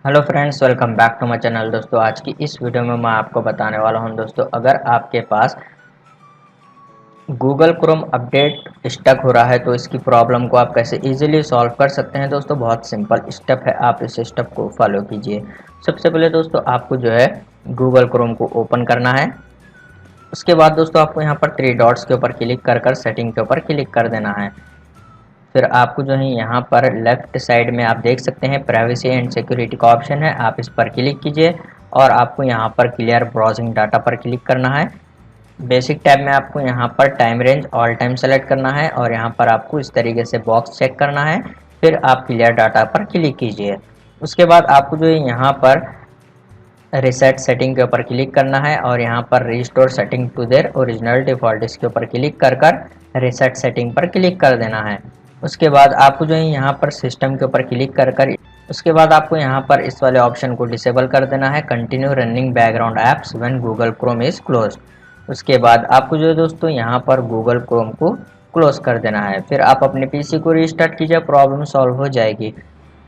Hello friends, welcome back to my channel. दोस्तों, आज की इस वीडियो में मैं आपको बताने वाला हूं दोस्तों, अगर आपके पास गूगल क्रोम अपडेट स्टक हो रहा है तो इसकी प्रॉब्लम को आप कैसे इजीली सॉल्व कर सकते हैं। दोस्तों, बहुत सिंपल स्टेप है, आप इस स्टेप को फॉलो कीजिए। सबसे पहले दोस्तों आपको जो है गूगल क्रोम को ओपन करना है। उसके बाद दोस्तों आपको यहाँ पर थ्री डॉट्स के ऊपर क्लिक कर कर सेटिंग के ऊपर क्लिक कर देना है। फिर आपको जो है यहाँ पर लेफ्ट साइड में आप देख सकते हैं प्राइवेसी एंड सिक्योरिटी का ऑप्शन है, आप इस पर क्लिक कीजिए और आपको यहाँ पर क्लियर ब्राउजिंग डाटा पर क्लिक करना है। बेसिक टैब में आपको यहाँ पर time range all time select करना है और यहाँ पर आपको इस तरीके से बॉक्स चेक करना है। फिर आप क्लियर डाटा पर क्लिक कीजिए। उसके बाद आपको जो है यहाँ पर रिसेट सेटिंग के ऊपर क्लिक करना है और यहाँ पर restore setting to their original default इसके ऊपर क्लिक कर कर रिसेट सेटिंग पर क्लिक कर देना है। उसके बाद आपको जो है यहाँ पर सिस्टम के ऊपर क्लिक कर कर उसके बाद आपको यहाँ पर इस वाले ऑप्शन को डिसेबल कर देना है, continue running background apps when Google Chrome is close. उसके बाद आपको जो है दोस्तों यहाँ पर गूगल क्रोम को क्लोज कर देना है। फिर आप अपने पीसी को रीस्टार्ट कीजिए, प्रॉब्लम सॉल्व हो जाएगी।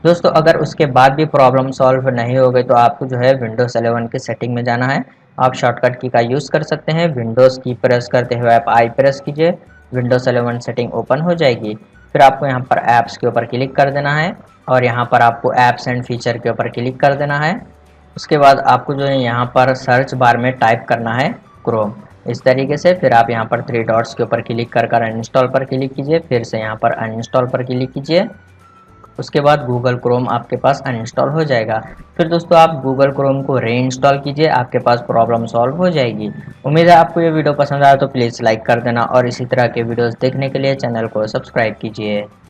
दोस्तों, अगर उसके बाद भी प्रॉब्लम सॉल्व नहीं हो गई तो आपको जो है विंडोज 11 के सेटिंग में जाना है। आप शॉर्टकट की का यूज़ कर सकते हैं, विंडोज़ की प्रेस करते हुए आप आई प्रेस कीजिए, विंडोज 11 सेटिंग ओपन हो जाएगी। फिर आपको यहाँ पर ऐप्स के ऊपर क्लिक कर देना है और यहाँ पर आपको ऐप्स एंड फीचर के ऊपर क्लिक कर देना है। उसके बाद आपको जो है यहाँ पर सर्च बार में टाइप करना है क्रोम, इस तरीके से। फिर आप यहाँ पर थ्री डॉट्स के ऊपर क्लिक कर कर अनइंस्टॉल पर क्लिक कीजिए, फिर से यहाँ पर अनइंस्टॉल पर क्लिक कीजिए। उसके बाद गूगल क्रोम आपके पास अनइंस्टॉल हो जाएगा। फिर दोस्तों आप गूगल क्रोम को रीइंस्टॉल कीजिए, आपके पास प्रॉब्लम सॉल्व हो जाएगी। उम्मीद है आपको ये वीडियो पसंद आया तो प्लीज़ लाइक कर देना और इसी तरह के वीडियोस देखने के लिए चैनल को सब्सक्राइब कीजिए।